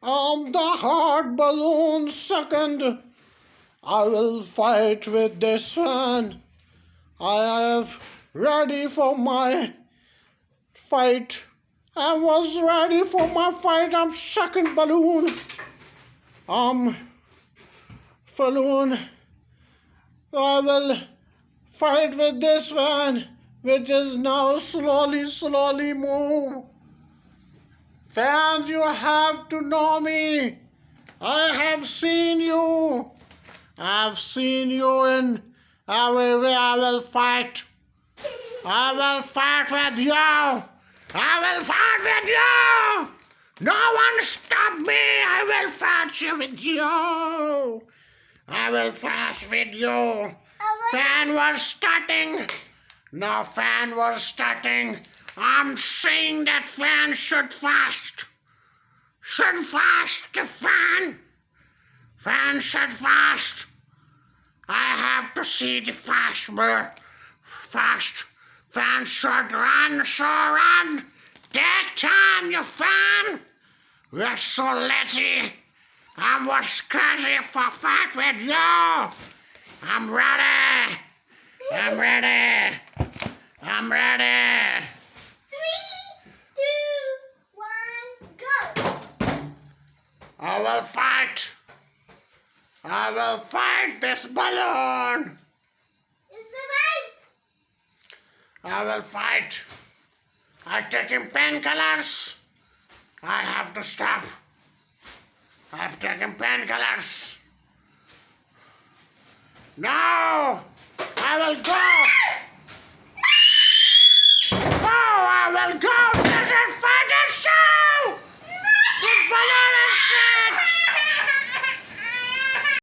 The hot balloon second. I will fight with this one. I have ready for my fight. I was ready for my fight. I'm second balloon. Balloon. I will fight with this one, which is now slowly move. Fans, you have to know me. I have seen you. I've seen you in everywhere. I will fight. I will fight with you. I will fight with you. No one stop me. I will fight you with you. I will fight with you. Fan was starting. No fan was starting. I'm saying that fan should fast. Should fast the fan. Fan should fast. I have to see the fast more. Fast. Fan should run, so run. Take time, you fan. You're so lazy. I was crazy for fight with you. I'm ready. I'm ready. I'm ready. 3, 2, 1, go. I will fight. I will fight this balloon. It's alive. I will fight. I'm taking painkillers. I have to stop. I'm taking painkillers. No! I will go! Oh, I will go! Desert Fighter Show!